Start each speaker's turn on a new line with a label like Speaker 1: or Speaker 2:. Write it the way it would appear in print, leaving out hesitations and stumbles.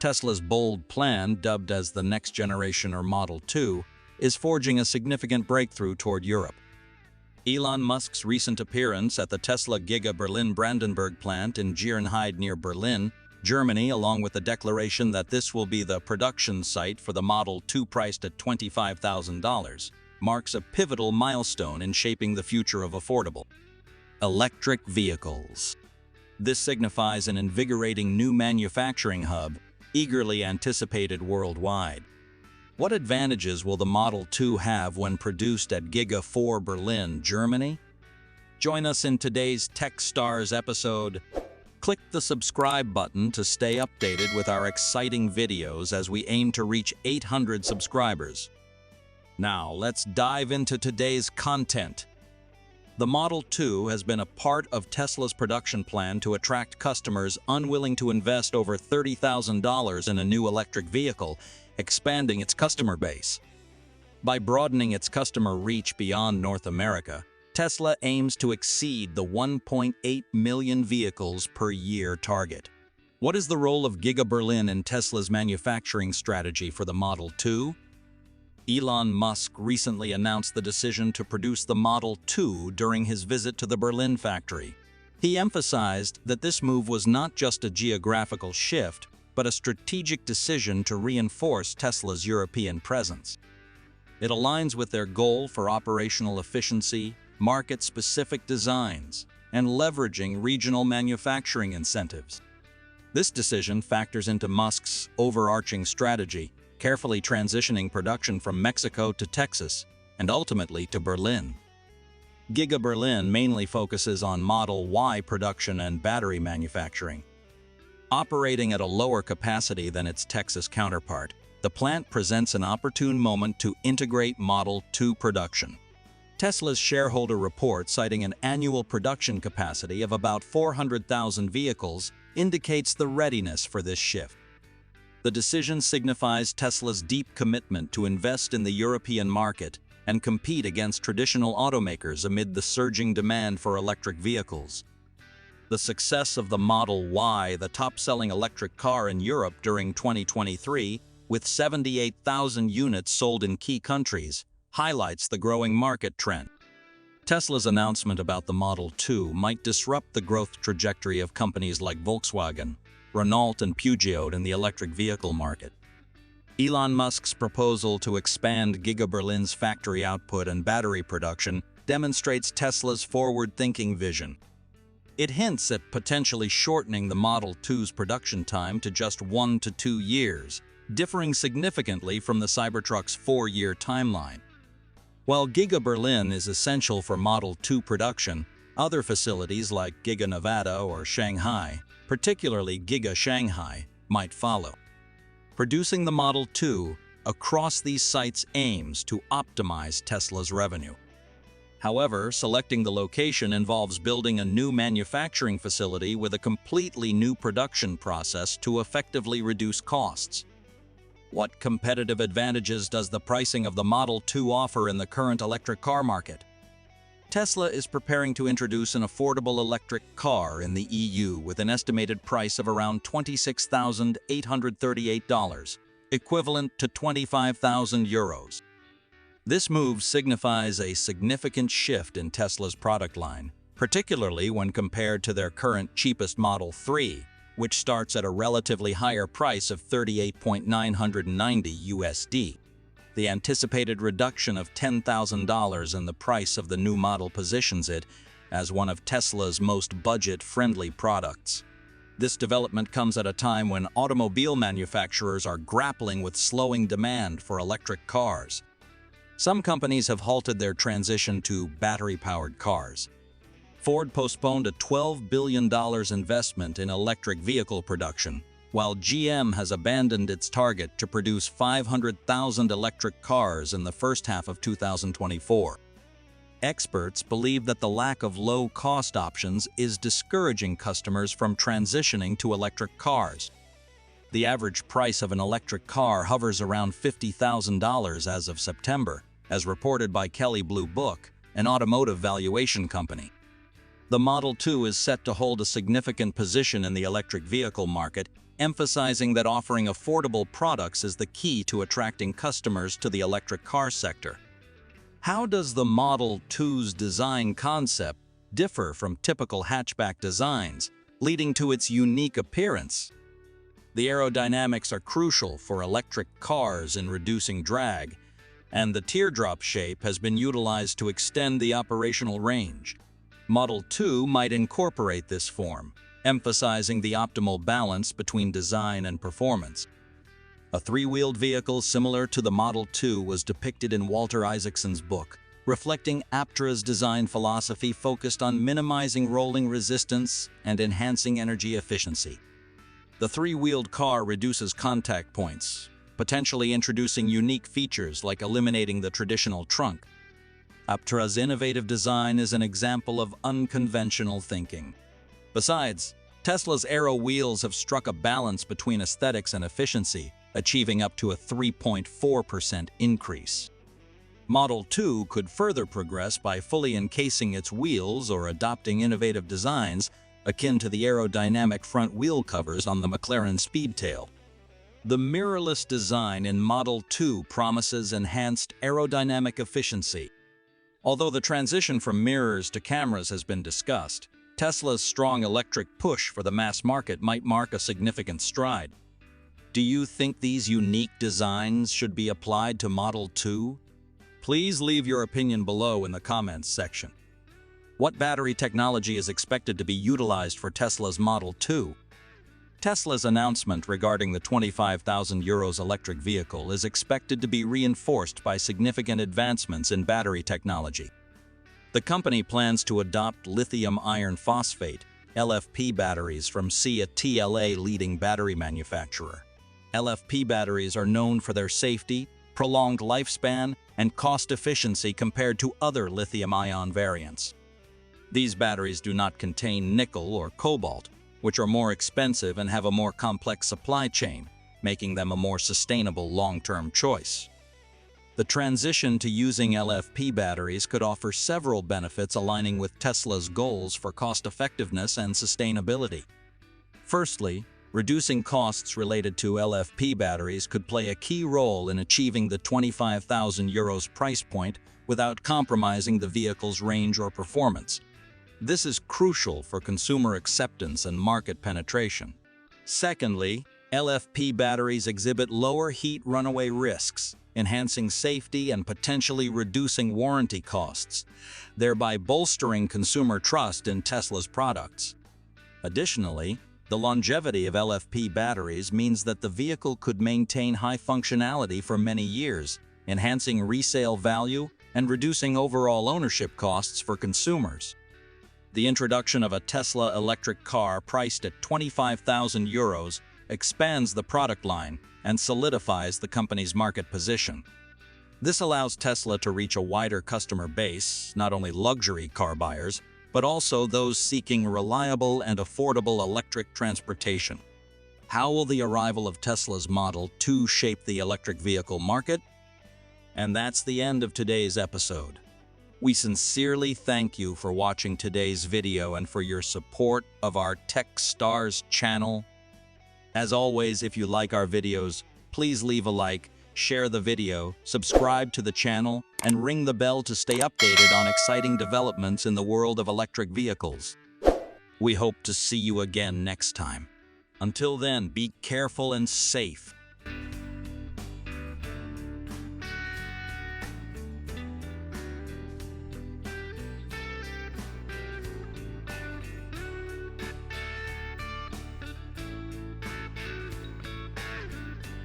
Speaker 1: Tesla's bold plan, dubbed as the next generation or Model 2, is forging a significant breakthrough toward Europe. Elon Musk's recent appearance at the Tesla Giga Berlin Brandenburg plant in Gierenheide near Berlin, Germany, along with the declaration that this will be the production site for the Model 2 priced at $25,000, marks a pivotal milestone in shaping the future of affordable electric vehicles. This signifies an invigorating new manufacturing hub, eagerly anticipated worldwide. What advantages will the Model 2 have when produced at Giga 4 Berlin, Germany? Join us in today's TechStars episode. Click the subscribe button to stay updated with our exciting videos as we aim to reach 800 subscribers. Now, let's dive into today's content. The Model 2 has been a part of Tesla's production plan to attract customers unwilling to invest over $30,000 in a new electric vehicle, expanding its customer base. By broadening its customer reach beyond North America, Tesla aims to exceed the 1.8 million vehicles per year target. What is the role of Giga Berlin in Tesla's manufacturing strategy for the Model 2? Elon Musk recently announced the decision to produce the Model 2 during his visit to the Berlin factory. He emphasized that this move was not just a geographical shift, but a strategic decision to reinforce Tesla's European presence. It aligns with their goal for operational efficiency, market-specific designs, and leveraging regional manufacturing incentives. This decision factors into Musk's overarching strategy, carefully transitioning production from Mexico to Texas and ultimately to Berlin. Giga Berlin mainly focuses on Model Y production and battery manufacturing. Operating at a lower capacity than its Texas counterpart, the plant presents an opportune moment to integrate Model 2 production. Tesla's shareholder report, citing an annual production capacity of about 400,000 vehicles, indicates the readiness for this shift. The decision signifies Tesla's deep commitment to invest in the European market and compete against traditional automakers amid the surging demand for electric vehicles. The success of the Model Y, the top-selling electric car in Europe during 2023, with 78,000 units sold in key countries, highlights the growing market trend. Tesla's announcement about the Model 2 might disrupt the growth trajectory of companies like Volkswagen, Renault, and Peugeot in the electric vehicle market. Elon Musk's proposal to expand Giga Berlin's factory output and battery production demonstrates Tesla's forward-thinking vision. It hints at potentially shortening the Model 2's production time to just 1 to 2 years, differing significantly from the Cybertruck's 4-year timeline. While Giga Berlin is essential for Model 2 production, other facilities like Giga Nevada or Shanghai, particularly Giga Shanghai, might follow. Producing the Model 2 across these sites aims to optimize Tesla's revenue. However, selecting the location involves building a new manufacturing facility with a completely new production process to effectively reduce costs. What competitive advantages does the pricing of the Model 2 offer in the current electric car market? Tesla is preparing to introduce an affordable electric car in the EU with an estimated price of around $26,838, equivalent to 25,000 euros. This move signifies a significant shift in Tesla's product line, particularly when compared to their current cheapest Model 3, which starts at a relatively higher price of $38,990 USD. The anticipated reduction of $10,000 in the price of the new model positions it as one of Tesla's most budget-friendly products. This development comes at a time when automobile manufacturers are grappling with slowing demand for electric cars. Some companies have halted their transition to battery-powered cars. Ford postponed a $12 billion investment in electric vehicle production, while GM has abandoned its target to produce 500,000 electric cars in the first half of 2024. Experts believe that the lack of low-cost options is discouraging customers from transitioning to electric cars. The average price of an electric car hovers around $50,000 as of September, as reported by Kelley Blue Book, an automotive valuation company. The Model 2 is set to hold a significant position in the electric vehicle market, emphasizing that offering affordable products is the key to attracting customers to the electric car sector. How does the Model 2's design concept differ from typical hatchback designs, leading to its unique appearance? The aerodynamics are crucial for electric cars in reducing drag, and the teardrop shape has been utilized to extend the operational range. Model 2 might incorporate this form, emphasizing the optimal balance between design and performance. A three-wheeled vehicle similar to the Model 2 was depicted in Walter Isaacson's book, reflecting Aptra's design philosophy focused on minimizing rolling resistance and enhancing energy efficiency. The three-wheeled car reduces contact points, potentially introducing unique features like eliminating the traditional trunk. Aptra's innovative design is an example of unconventional thinking. Besides, Tesla's aero wheels have struck a balance between aesthetics and efficiency, achieving up to a 3.4% increase. Model 2 could further progress by fully encasing its wheels or adopting innovative designs akin to the aerodynamic front wheel covers on the McLaren Speedtail. The mirrorless design in Model 2 promises enhanced aerodynamic efficiency. Although the transition from mirrors to cameras has been discussed, Tesla's strong electric push for the mass market might mark a significant stride. Do you think these unique designs should be applied to Model 2? Please leave your opinion below in the comments section. What battery technology is expected to be utilized for Tesla's Model 2? Tesla's announcement regarding the €25,000 electric vehicle is expected to be reinforced by significant advancements in battery technology. The company plans to adopt lithium iron phosphate (LFP) batteries from a TLA leading battery manufacturer. LFP batteries are known for their safety, prolonged lifespan, and cost efficiency compared to other lithium-ion variants. These batteries do not contain nickel or cobalt, which are more expensive and have a more complex supply chain, making them a more sustainable long-term choice. The transition to using LFP batteries could offer several benefits aligning with Tesla's goals for cost-effectiveness and sustainability. Firstly, reducing costs related to LFP batteries could play a key role in achieving the €25,000 price point without compromising the vehicle's range or performance. This is crucial for consumer acceptance and market penetration. Secondly, LFP batteries exhibit lower heat runaway risks, enhancing safety and potentially reducing warranty costs, thereby bolstering consumer trust in Tesla's products. Additionally, the longevity of LFP batteries means that the vehicle could maintain high functionality for many years, enhancing resale value and reducing overall ownership costs for consumers. The introduction of a Tesla electric car priced at €25,000 expands the product line and solidifies the company's market position. This allows Tesla to reach a wider customer base, not only luxury car buyers, but also those seeking reliable and affordable electric transportation. How will the arrival of Tesla's Model 2 shape the electric vehicle market? And that's the end of today's episode. We sincerely thank you for watching today's video and for your support of our TechStars channel. As always, if you like our videos, please leave a like, share the video, subscribe to the channel, and ring the bell to stay updated on exciting developments in the world of electric vehicles. We hope to see you again next time. Until then, be careful and safe.